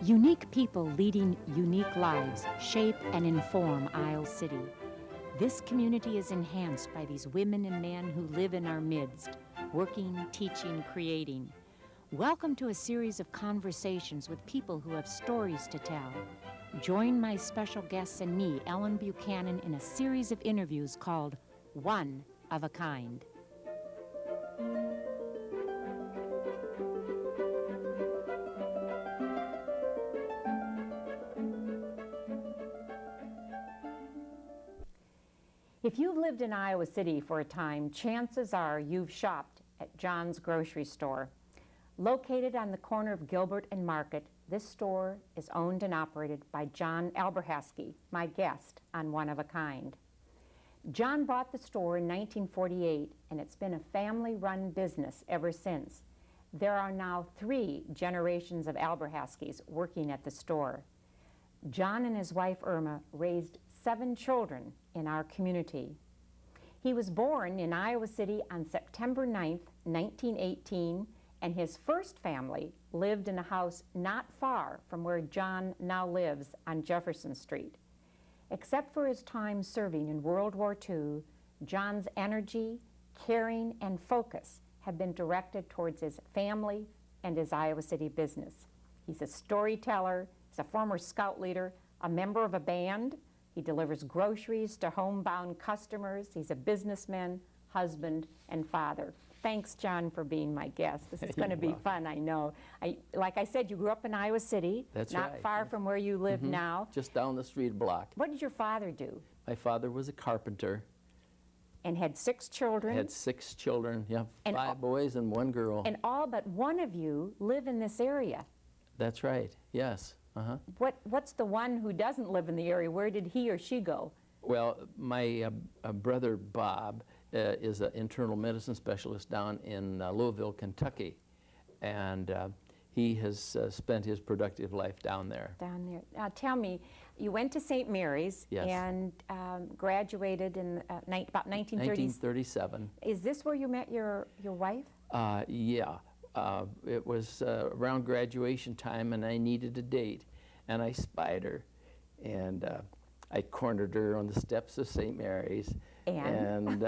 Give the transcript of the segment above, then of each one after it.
Unique people leading unique lives shape and inform Isle City. This community is enhanced by these women and men who live in our midst, working, teaching, creating. Welcome to a series of conversations with people who have stories to tell. Join my special guests and me, Ellen Buchanan, in a series of interviews called One of a Kind. If you've lived in Iowa City for a time, chances are you've shopped at John's grocery store. Located on the corner of Gilbert and Market, this store is owned and operated by John Alberhasky, my guest on One of a Kind. John bought the store in 1948, and it's been a family-run business ever since. There are now 3 generations of Alberhaskys working at the store. John and his wife Irma raised 7 children in our community. He was born in Iowa City on September 9th, 1918, and his first family lived in a house not far from where John now lives on Jefferson Street. Except for his time serving in World War II, John's energy, caring, and focus have been directed towards his family and his Iowa City business. He's a storyteller, he's a former scout leader, a member of a band. He delivers groceries to homebound customers. He's a businessman, husband, and father. Thanks, John, for being my guest. This is going to be fun, I know. Like I said, you grew up in Iowa City. That's not right. far from where you live now. Just down the street block. What did your father do? My father was a carpenter. And had 6 children? Had 6 children, yeah, and 5 boys and 1 girl. And all but one of you live in this area. That's right, yes. What's the one who doesn't live in the area? Where did he or she go? Well, my brother Bob is an internal medicine specialist down in Louisville, Kentucky, and he has spent his productive life down there. Down there. Now tell me, you went to St. Mary's. Yes. And graduated in about 1937. Is this where you met your wife? Yeah. It was around graduation time, and I needed a date, and I spied her, and I cornered her on the steps of St. Mary's, and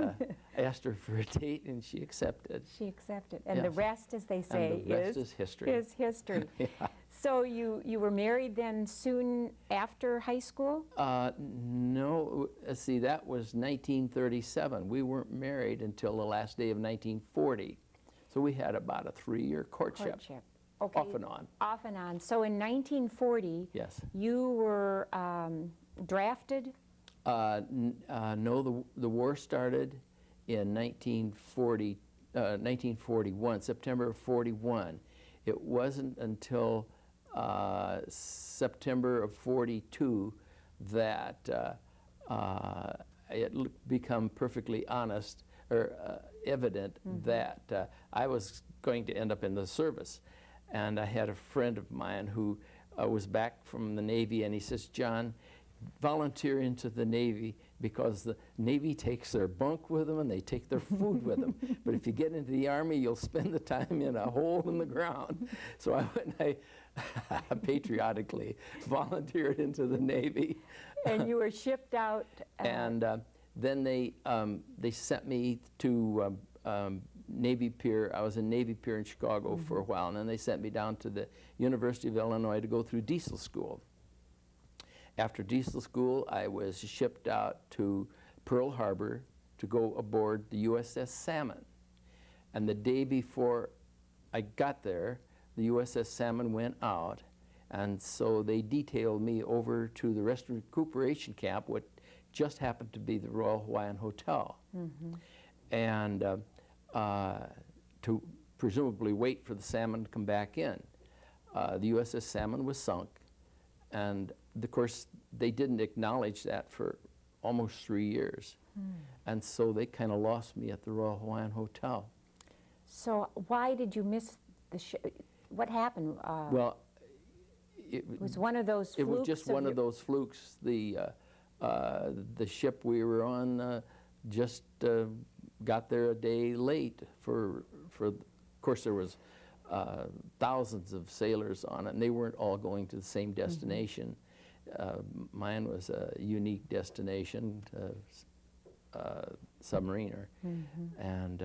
asked her for a date, and she accepted. She accepted, and yes. the rest, as they say, and the rest is history. Is history. Yeah. So you were married then soon after high school? No, see, that was 1937. We weren't married until the last day of 1940. So we had about a 3-year courtship. Okay. Off and on. Off and on. So in 1940, yes. You were drafted? No, the war started in 1941, September of 41. It wasn't until September of 42 that it became perfectly honest or evident that I was going to end up in the service. And I had a friend of mine who was back from the Navy, and he says, John, volunteer into the Navy because the Navy takes their bunk with them and they take their food with them. But if you get into the Army, you'll spend the time in a hole in the ground. So I went and I patriotically volunteered into the Navy. And you were shipped out? And then they sent me to Navy Pier. I was in Navy Pier in Chicago for a while, and then they sent me down to the University of Illinois to go through diesel school. After diesel school, I was shipped out to Pearl Harbor to go aboard the USS Salmon. And the day before I got there, the USS Salmon went out, and so they detailed me over to the rest recuperation camp, what just happened to be the Royal Hawaiian Hotel, and to presumably wait for the Salmon to come back in. The USS Salmon was sunk, and of course they didn't acknowledge that for almost 3 years, and so they kind of lost me at the Royal Hawaiian Hotel. So why did you miss the ship? What happened? Well, it was one of those flukes? It was just one of those flukes. The ship we were on just got there a day late. Of course, there was thousands of sailors on it, and they weren't all going to the same destination. Mine was a unique destination, submariner, and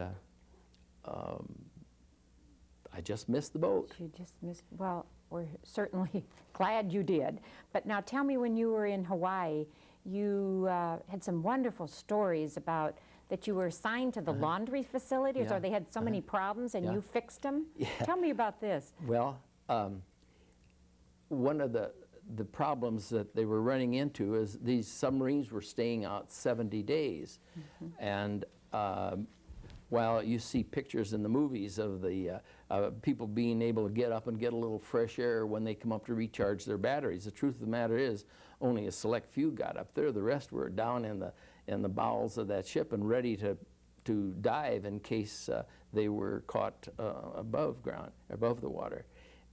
I just missed the boat. You just missed, well, we're certainly glad you did. But now tell me, when you were in Hawaii, you had some wonderful stories about that you were assigned to the laundry facilities, or they had so many problems and you fixed them. Tell me about this. Well, one of the problems that they were running into is these submarines were staying out 70 days. And while you see pictures in the movies of the people being able to get up and get a little fresh air when they come up to recharge their batteries, the truth of the matter is only a select few got up there. The rest were down in the bowels of that ship and ready to dive in case they were caught above ground, above the water.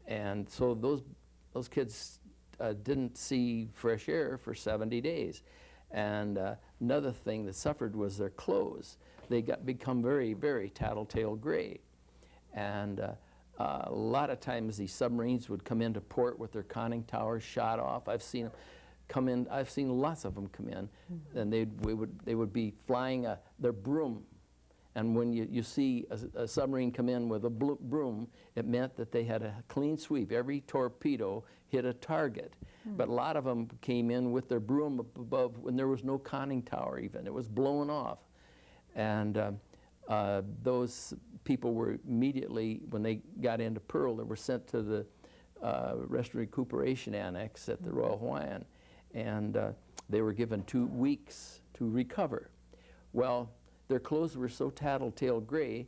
And so those kids didn't see fresh air for 70 days. And another thing that suffered was their clothes. They become very, very tattletale gray. And a lot of times these submarines would come into port with their conning towers shot off. I've seen them come in. I've seen lots of them come in, and they would be flying their broom. And when you see a submarine come in with a broom, it meant that they had a clean sweep. Every torpedo hit a target. But a lot of them came in with their broom above when there was no conning tower even. It was blown off. And those people were immediately, when they got into Pearl, they were sent to the Rest and Recuperation Annex at the Royal Hawaiian. And they were given 2 weeks to recover. Well, their clothes were so tattletale gray,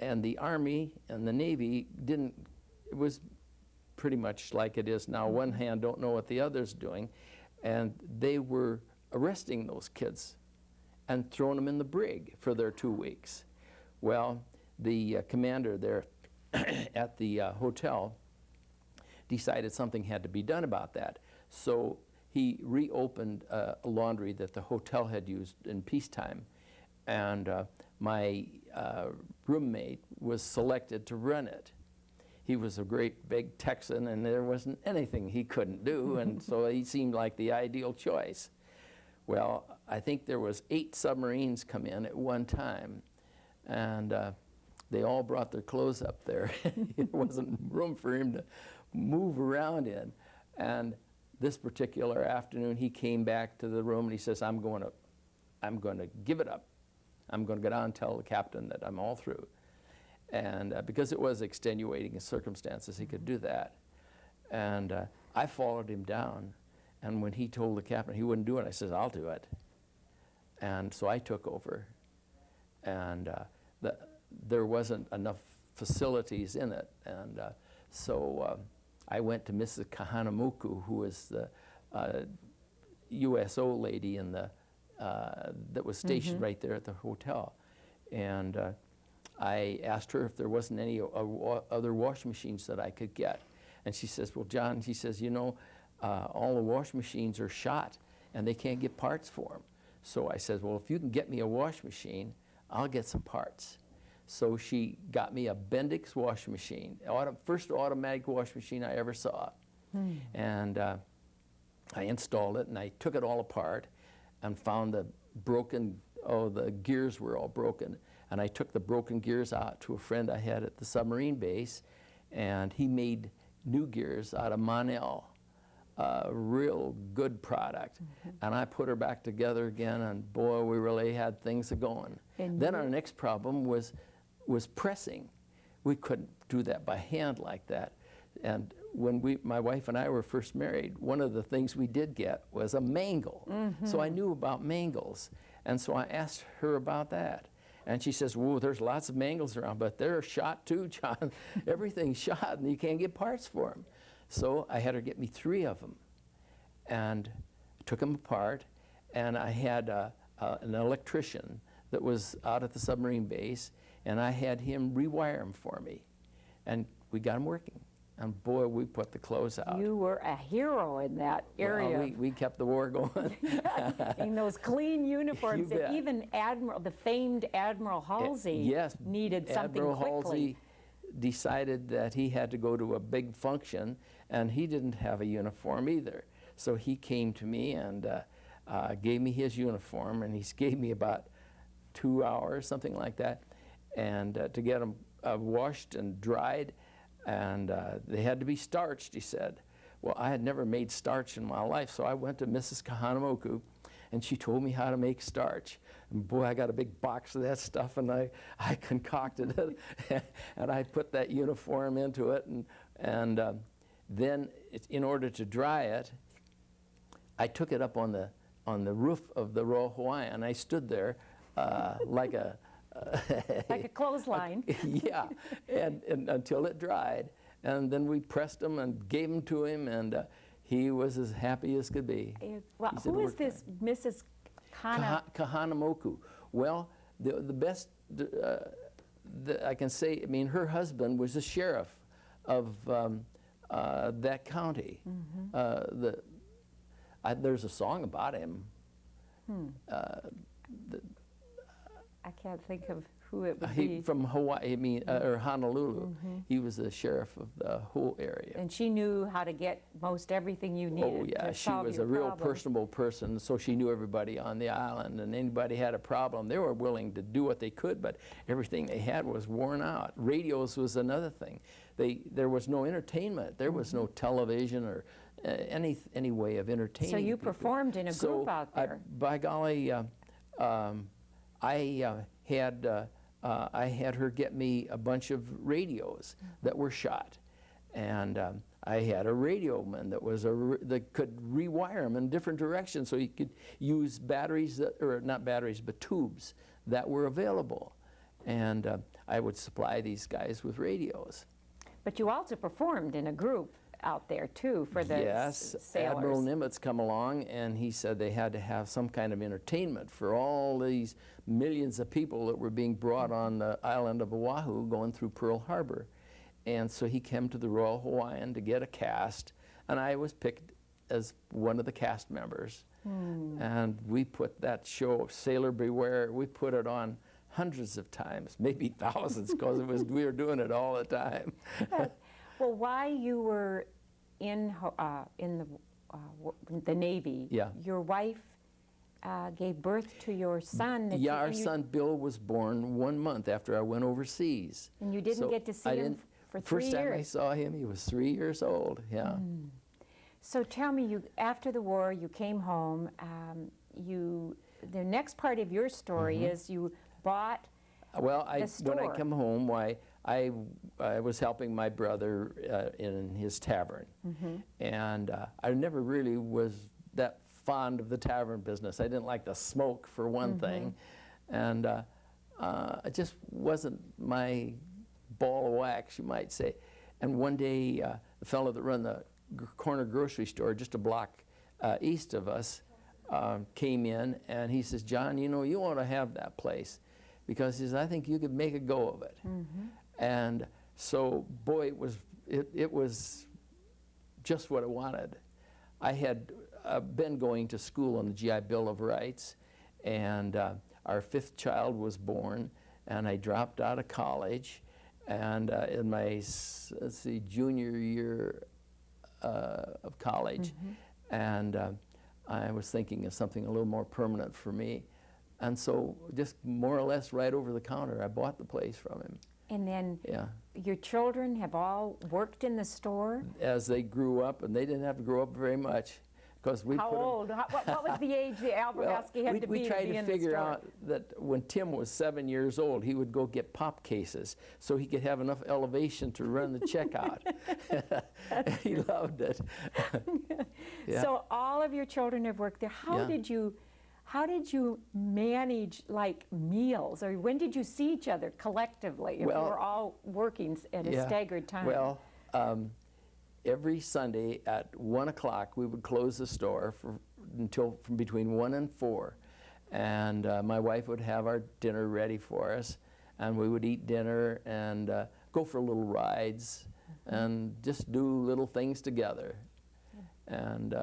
and the Army and the Navy didn't, it was pretty much like it is now. One hand don't know what the other's doing, and they were arresting those kids and throwing them in the brig for their 2 weeks. Well, the commander there at the hotel decided something had to be done about that. So he reopened a laundry that the hotel had used in peacetime. And my roommate was selected to run it. He was a great big Texan, and there wasn't anything he couldn't do, and so he seemed like the ideal choice. Well, I think there was 8 submarines come in at one time, and they all brought their clothes up there. There wasn't room for him to move around in. And this particular afternoon, he came back to the room and he says, I'm going to give it up. I'm going to go down and tell the captain that I'm all through. And because it was extenuating circumstances, he could do that. And I followed him down. And when he told the captain he wouldn't do it, I said, I'll do it. And so I took over. And there wasn't enough facilities in it. And so I went to Mrs. Kahanamoku, who was the USO lady in the that was stationed right there at the hotel. And I asked her if there wasn't any other washing machines that I could get. And she says, well, John, she says, you know, all the washing machines are shot and they can't get parts for them. So I said, well, if you can get me a washing machine, I'll get some parts. So she got me a Bendix washing machine, first automatic washing machine I ever saw. And I installed it and I took it all apart and found the the gears were all broken. And I took the broken gears out to a friend I had at the submarine base, and he made new gears out of Monel, a real good product. And I put her back together again, and boy, we really had things going. Then our next problem was pressing. We couldn't do that by hand like that. And when my wife and I were first married, one of the things we did get was a mangle. So I knew about mangles. And so I asked her about that. And she says, whoa, there's lots of mangles around, but they're shot too, John. Everything's shot and you can't get parts for them. So I had her get me 3 of them and took them apart. And I had an electrician that was out at the submarine base, and I had him rewire them for me. And we got them working. And boy, we put the clothes out. You were a hero in that area. Well, we kept the war going. In those clean uniforms, that even the famed Admiral Halsey needed something Admiral quickly. Halsey decided that he had to go to a big function, and he didn't have a uniform either. So he came to me and gave me his uniform, and he gave me about 2 hours, something like that, and to get them washed and dried, and they had to be starched, he said. Well, I had never made starch in my life, so I went to Mrs. Kahanamoku, and she told me how to make starch. And boy, I got a big box of that stuff, and I concocted it, and I put that uniform into it, and then in order to dry it, I took it up on the roof of the Royal Hawaiian, and I stood there like a like a clothesline. Yeah, and until it dried, and then we pressed them and gave them to him, and he was as happy as could be. Well, who is this Mrs. Kahanamoku? Well, the best I can say, I mean, her husband was the sheriff of that county. There's a song about him. I can't think of who it would be. From Hawaii, I mean, or Honolulu. He was the sheriff of the whole area. And she knew how to get most everything you needed. Oh yeah, to she solve was your a real problem. personable person, so she knew everybody on the island, and anybody had a problem, they were willing to do what they could, but everything they had was worn out. Radios was another thing. There was no entertainment. There was no television or any way of entertaining So you people. performed in a group out there. By golly, I had her get me a bunch of radios that were shot, and I had a radio man that could rewire them in different directions, so he could use batteries or not batteries, but tubes that were available, and I would supply these guys with radios. But you also performed in a group out there too for the Yes, sailors. Admiral Nimitz come along, and he said they had to have some kind of entertainment for all these millions of people that were being brought on the island of Oahu going through Pearl Harbor. And so he came to the Royal Hawaiian to get a cast, and I was picked as one of the cast members. And we put that show, Sailor Beware, we put it on hundreds of times, maybe thousands, because we were doing it all the time. Well, while you were in the Navy, Yeah. your wife gave birth to your son. Yeah, our son Bill was born 1 month after I went overseas. And you didn't get to see him for 3 years. First time I saw him, he was 3 years old, yeah. So tell me, after the war, you came home. The next part of your story is you bought Well, the store. when I come home, I was helping my brother in his tavern, and I never really was that fond of the tavern business. I didn't like the smoke, for one thing, and it just wasn't my ball of wax, you might say. And one day, the fellow that ran the corner grocery store just a block east of us came in, and he says, "John, you know, you ought to have that place, because he says, I think you could make a go of it." And so, boy, it was just what I wanted. I had been going to school on the GI Bill of Rights, and our 5th child was born, and I dropped out of college, and in my junior year of college, and I was thinking of something a little more permanent for me, and so just more or less right over the counter, I bought the place from him. And then Yeah. your children have all worked in the store? As they grew up, and they didn't have to grow up very much, because we How put 'em- old? What was the age the Alberhasky had to be we tried be to in the figure store? out that when Tim was 7 years old, he would go get pop cases so he could have enough elevation to run the checkout. He loved it. Yeah. So all of your children have worked there. How Yeah. did you manage like meals, or when did you see each other collectively if you Well, were all working at a Yeah. staggered time? Well, every Sunday at 1 o'clock we would close the store until from between 1 and 4, and my wife would have our dinner ready for us, and we would eat dinner and go for little rides and just do little things together, and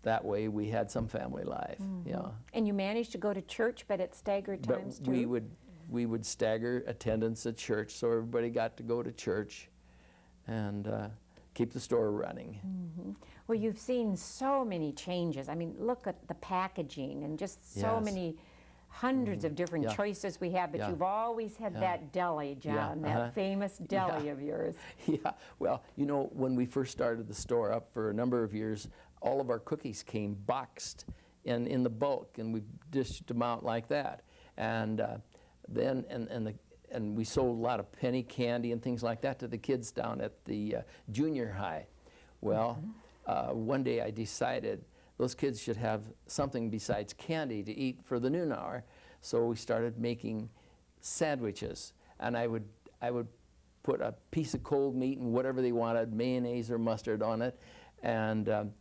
that way we had some family life. Yeah. And you managed to go to church, but at staggered times But too? we would stagger attendance at church, so everybody got to go to church and keep the store running. Well, you've seen so many changes. I mean, look at the packaging and just so Yes. many hundreds of different Yeah. choices we have, but Yeah. you've always had that deli, John, that famous deli of yours. Yeah, well, you know, when we first started the store up for a number of years, all of our cookies came boxed and in the bulk, and we dished them out like that. And then, and we sold a lot of penny candy and things like that to the kids down at the junior high. Well, one day I decided those kids should have something besides candy to eat for the noon hour, so we started making sandwiches. And I would put a piece of cold meat and whatever they wanted, mayonnaise or mustard on it, and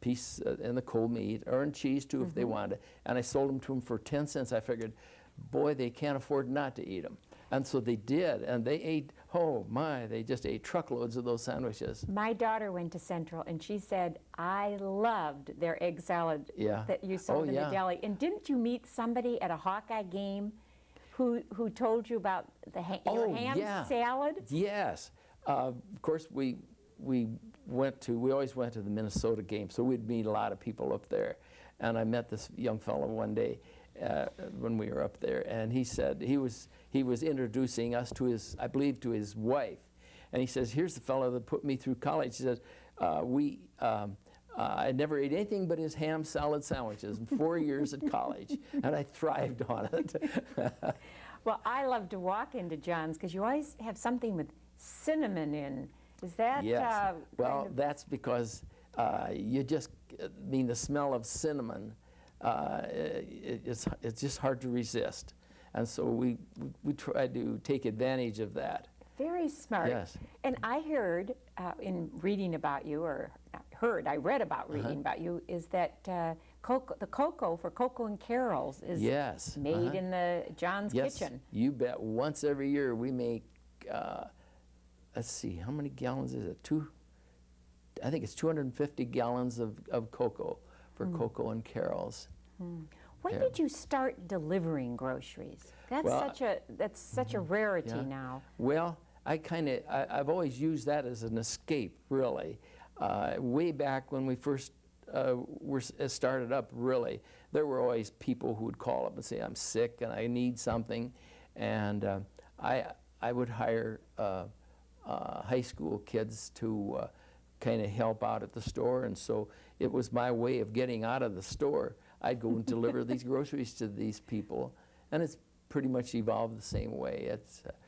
piece in the cold meat, or in cheese too if they wanted. And I sold them to them for 10 cents. I figured, boy, they can't afford not to eat them. And so they did, and they ate, oh my, they just ate truckloads of those sandwiches. My daughter went to Central, and she said, I loved their egg salad that you sold in the deli. And didn't you meet somebody at a Hawkeye game who told you about your ham salad? Yes. Of course, we always went to the Minnesota game, so we'd meet a lot of people up there. And I met this young fellow one day when we were up there, and he said he was introducing us to his, I believe, to his wife, and he says, "Here's the fellow that put me through college." He says, "I never ate anything but his ham salad sandwiches in 4 years at college, and I thrived on it." Well, I love to walk into John's because you always have something with cinnamon in. Is that yes? Well, that's because you just the smell of cinnamon. It's just hard to resist, and so we try to take advantage of that. Very smart. Yes. And I heard in reading about you, or not heard, I read about reading about you, is that the cocoa for Cocoa and Carol's is made in the John's kitchen. You bet. Once every year we make, let's see, how many gallons is it? I think it's 250 gallons of cocoa for Cocoa and Carol's. When did you start delivering groceries? That's such a rarity now. Well, I've always used that as an escape, really. Way back when we first started up, really, there were always people who would call up and say, "I'm sick and I need something," and I would hire high school kids to kind of help out at the store, and so it was my way of getting out of the store. I'd go and deliver these groceries to these people, and it's pretty much evolved the same way.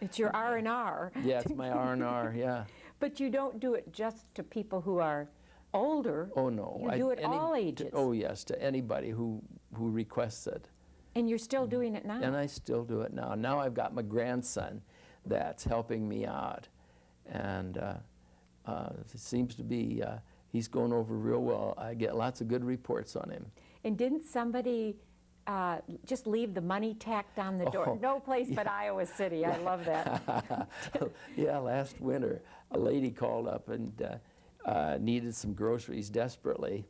It's your R&R. Yeah, it's my R&R, yeah. But you don't do it just to people who are older. Oh, no. You do it all ages. Oh, yes, to anybody who requests it. And you're still doing it now? And I still do it now. Now I've got my grandson that's helping me out, and it seems to be, he's going over real well. I get lots of good reports on him. And didn't somebody just leave the money tacked on the door? No place but Iowa City. I love that. Yeah, last winter, a lady called up and needed some groceries desperately.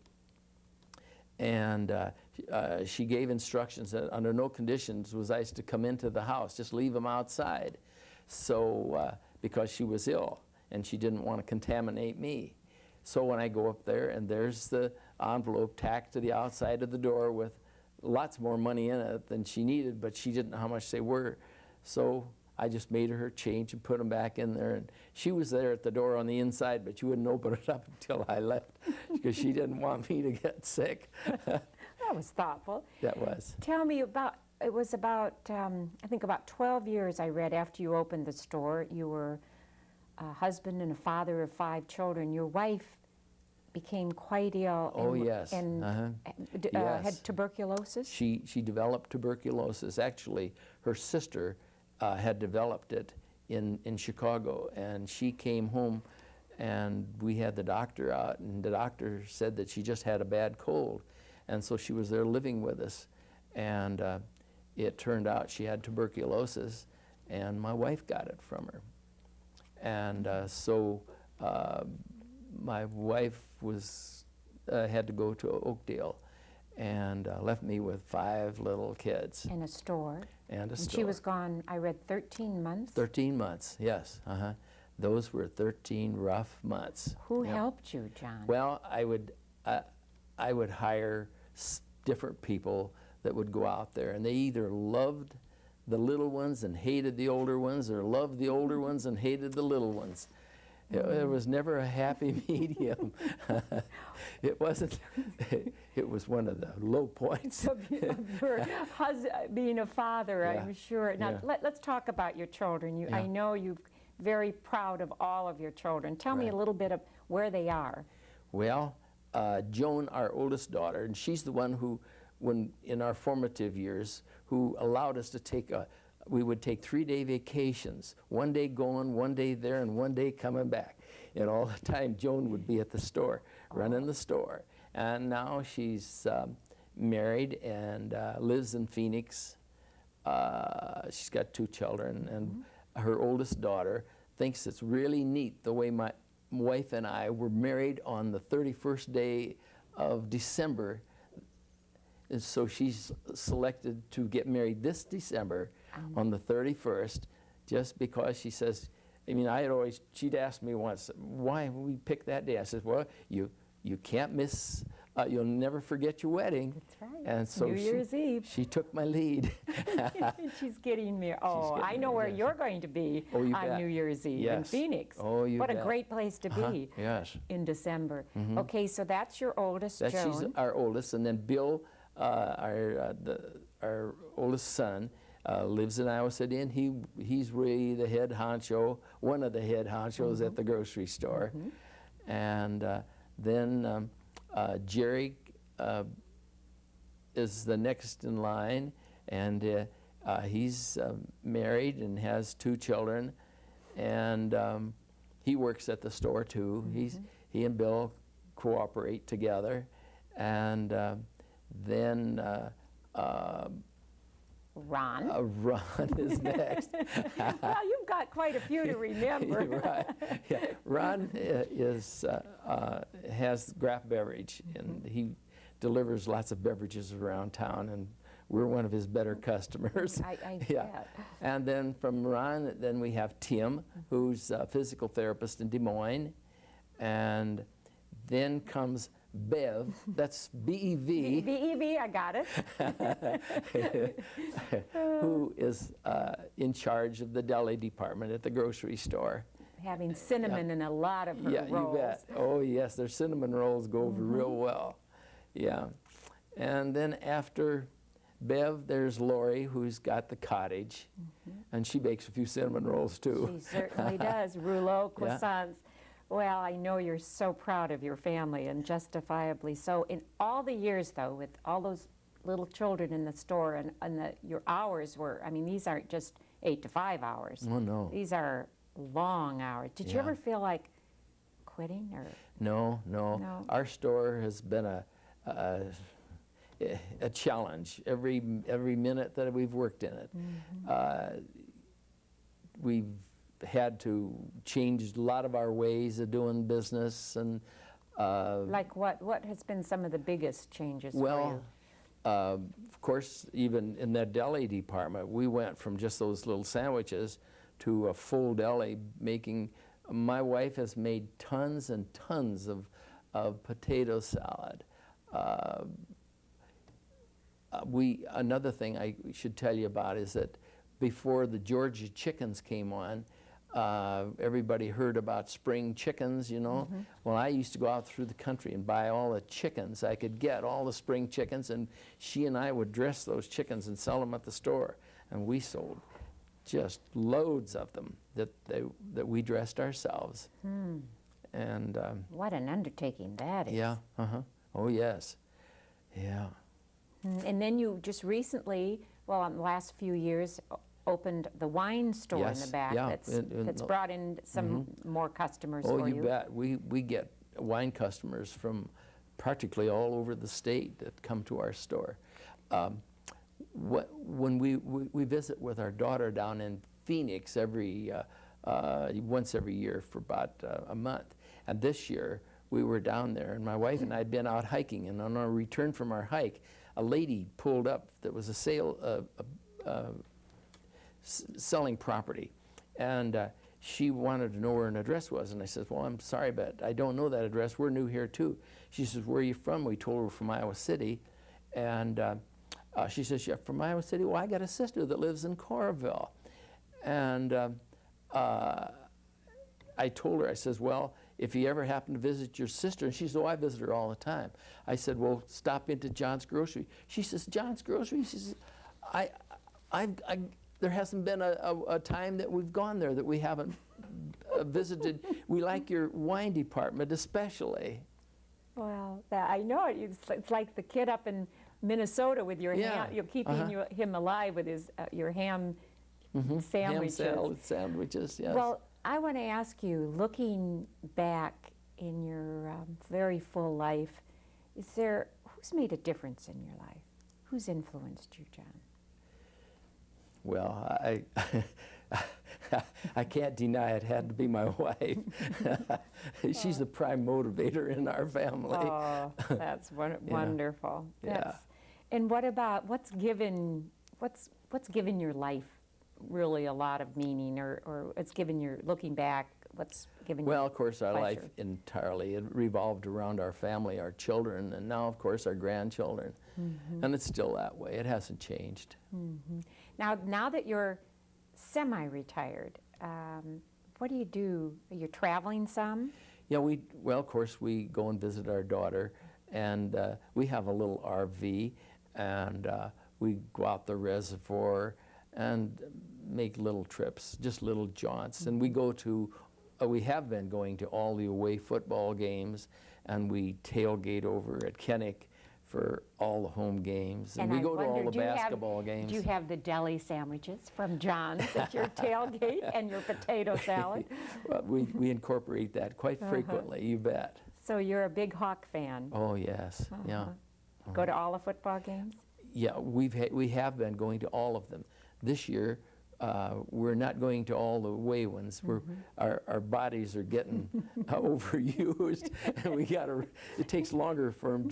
And she gave instructions that under no conditions was I to come into the house, just leave them outside. So, because she was ill and she didn't want to contaminate me. So when I go up there and there's the envelope tacked to the outside of the door with lots more money in it than she needed, but she didn't know how much they were. So I just made her change and put them back in there. And she was there at the door on the inside, but she wouldn't open it up until I left because she didn't want me to get sick. That was thoughtful. That was. Tell me about, it was about, I think about 12 years I read after you opened the store. You were a husband and a father of 5 children. Your wife became quite ill and had tuberculosis? She developed tuberculosis. Actually, her sister had developed it in Chicago, and she came home and we had the doctor out, and the doctor said that she just had a bad cold, and so she was there living with us, and it turned out she had tuberculosis, and my wife got it from her. And so my wife had to go to Oakdale, and left me with 5 little kids In a store. and a And store. she was gone, I read, 13 months? 13 months, yes. Those were 13 rough months. Who Yep. helped you, John? Well, I would hire different people that would go out there, and they either loved the little ones and hated the older ones, or loved the older ones and hated the little ones. It was never a happy medium. It wasn't. It was one of the low points. Of your being a father, Yeah. I'm sure. Now, Yeah. let's talk about your children. Yeah. I know you're very proud of all of your children. Tell me Right. a little bit of where they are. Well, Joan, our oldest daughter, and she's the one who, when in our formative years, who allowed us to we would take 3-day vacations, 1 day going, 1 day there, and 1 day coming back. And all the time, Joan would be at the store, running the store. And now she's married and lives in Phoenix. She's got 2 children, and her oldest daughter thinks it's really neat the way my wife and I were married on the 31st day of December. And so she's selected to get married this December on the 31st, just because she says, I mean, she'd asked me once, why we picked that day? I said, well, you can't miss, you'll never forget your wedding. That's right. And so New Year's Eve. She took my lead. She's getting me. Oh, getting I know me, where yes. you're going to be Oh, you on bet. New Year's Eve in Yes. Phoenix. Oh, you What bet. a great place to be Yes. in December. Okay, so that's your oldest, She's Joan. our oldest, and then Bill, our oldest son, lives in Iowa City, and he's really the head honcho, one of the head honchos at the grocery store. And then Jerry is the next in line, and he's married and has 2 children, and he works at the store too. He and Bill cooperate together, and then Ron. Ron is next. Well, you've got quite a few to remember. Right. Yeah. Ron has Graf Beverage, and he delivers lots of beverages around town, and we're one of his better customers. I Yeah. bet. And then from Ron, then we have Tim, who's a physical therapist in Des Moines, and then comes Bev, that's B-E-V, B-E-V, I got it. who is in charge of the deli department at the grocery store. Having cinnamon in a lot of her Yeah, rolls. you bet. Oh, yes, their cinnamon rolls go over real well. Yeah. And then after Bev, there's Lori, who's got the cottage, and she bakes a few cinnamon rolls, too. She certainly does. Rouleau, Yeah. croissants. Well, I know you're so proud of your family, and justifiably so. In all the years, though, with all those little children in the store, and your hours were, I mean, these aren't just 8 to 5 hours. Oh, no. These are long hours. Did you Yeah. ever feel like quitting? Or No, no. No. Our store has been a challenge every minute that we've worked in it. We've had to change a lot of our ways of doing business, and like what has been some of the biggest changes for well, you? of course, even in that deli department, we went from just those little sandwiches to a full deli making. My wife has made tons and tons of potato salad. Another thing I should tell you about is that before the Georgia chickens came on, everybody heard about spring chickens, you know. Well, I used to go out through the country and buy all the chickens I could get, all the spring chickens, and she and I would dress those chickens and sell them at the store. And we sold just loads of them that we dressed ourselves. And What an undertaking that is. yeah, oh yes, yeah. And then you just recently, well, in the last few years, opened the wine store in the Yes, back. yeah, That's brought in some more customers Oh, for you bet. We get wine customers from practically all over the state that come to our store. When we visit with our daughter down in Phoenix once every year for about a month, and this year we were down there, and my wife and I had been out hiking, and on our return from our hike, a lady pulled up that was selling property, and she wanted to know where an address was, and I said, well, I'm sorry, but I don't know that address. We're new here too. She says, where are you from? We told her we're from Iowa City, and she says, you're from Iowa City? Well, I got a sister that lives in Coralville. And I told her, I says, well, if you ever happen to visit your sister, and she said, oh, I visit her all the time. I said, well, stop into John's Grocery. She says, John's Grocery? She says, there hasn't been a time that we've gone there that we haven't visited. We like your wine department especially. Well, I know it. It's like the kid up in Minnesota with your ham. You're keeping him alive with his your ham sandwiches. Ham sandwiches, yes. Well, I want to ask you, looking back in your very full life, who's made a difference in your life? Who's influenced you, John? Well, I can't deny it had to be my wife. She's the prime motivator in our family. Oh, that's wonderful. Yeah. And what about what's given your life really a lot of meaning, or it's given your, looking back, what's given you Well, of course, our pleasure? life entirely, it revolved around our family, our children, and now, of course, our grandchildren. And it's still that way. It hasn't changed. Now that you're semi-retired, what do you do? Are you traveling some? Yeah, well, of course, we go and visit our daughter, and we have a little RV, and we go out the reservoir and make little trips, just little jaunts. And we go to, we have been going to all the away football games, and we tailgate over at Kennick for all the home games. And we go to all the basketball games. Do you have the deli sandwiches from John's at your tailgate and your potato salad? Well, we incorporate that quite frequently, you bet. So you're a big Hawk fan? Oh, yes, yeah. Go to all the football games? Yeah, we have been going to all of them. This year, we're not going to all the away ones. Our bodies are getting overused, and it takes longer for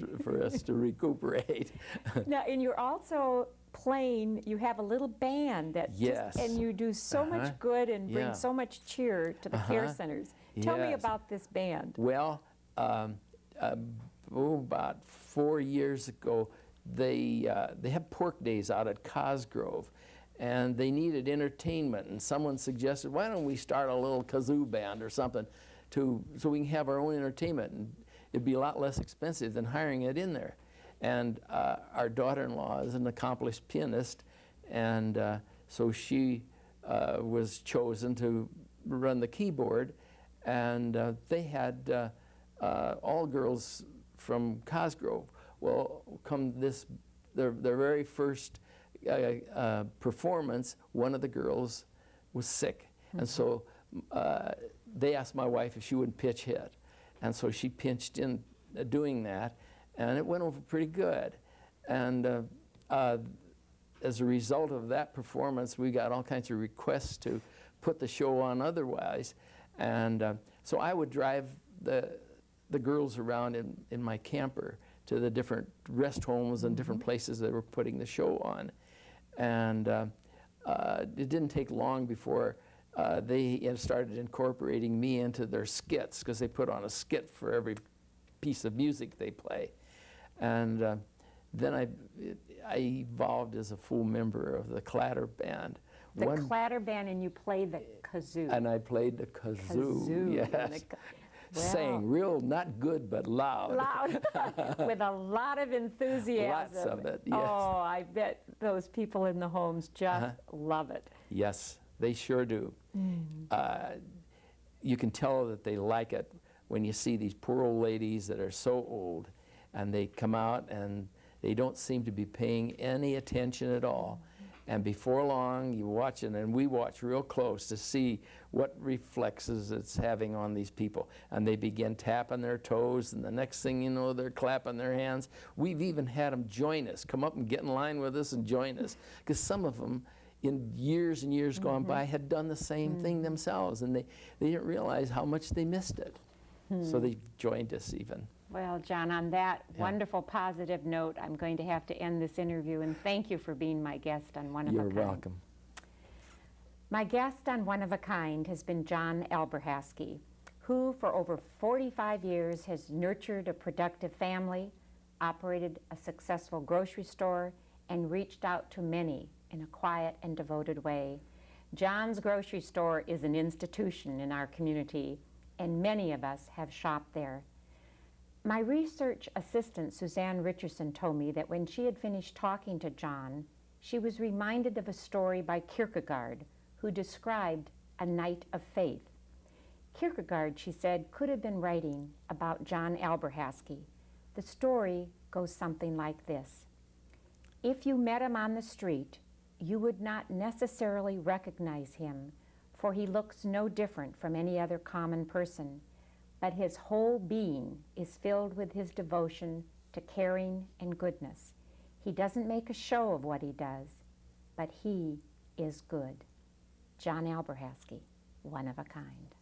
us to recuperate. Now, and you're also playing, you have a little band that and you do so much good and bring so much cheer to the care centers. Tell me about this band. Well, about 4 years ago, they have pork days out at Cosgrove, and they needed entertainment, and someone suggested, why don't we start a little kazoo band or something so we can have our own entertainment, and it'd be a lot less expensive than hiring it in there. And our daughter-in-law is an accomplished pianist, and so she was chosen to run the keyboard, and they had all girls from Cosgrove. Well, come their very first performance, one of the girls was sick, and so they asked my wife if she wouldn't pitch hit, and so she pinched in doing that, and it went over pretty good. And as a result of that performance, we got all kinds of requests to put the show on otherwise, and so I would drive the girls around in my camper to the different rest homes and different places that were putting the show on. And it didn't take long before they started incorporating me into their skits, because they put on a skit for every piece of music they play. And then I evolved as a full member of the Clatter Band. The Clatter Band, and you played the kazoo. And I played the kazoo, yes. Sang real, not good, but loud. Loud, with a lot of enthusiasm. Lots of it, yes. Oh, I bet those people in the homes just love it. Yes, they sure do. You can tell that they like it when you see these poor old ladies that are so old, and they come out and they don't seem to be paying any attention at all. And before long, you watch it, and we watch real close to see what reflexes it's having on these people. And they begin tapping their toes, and the next thing you know, they're clapping their hands. We've even had them join us, come up and get in line with us and join us. Because some of them, in years and years gone by, had done the same thing themselves, and they didn't realize how much they missed it. So they joined us even. Well, John, on that wonderful positive note, I'm going to have to end this interview, and thank you for being my guest on One of a Kind. You're welcome. My guest on One of a Kind has been John Alberhasky, who for over 45 years has nurtured a productive family, operated a successful grocery store, and reached out to many in a quiet and devoted way. John's grocery store is an institution in our community, and many of us have shopped there. My research assistant, Suzanne Richardson, told me that when she had finished talking to John, she was reminded of a story by Kierkegaard, who described a night of faith. Kierkegaard, she said, could have been writing about John Alberhasky. The story goes something like this. If you met him on the street, you would not necessarily recognize him, for he looks no different from any other common person, but his whole being is filled with his devotion to caring and goodness. He doesn't make a show of what he does, but he is good. John Alberhasky, One of a Kind.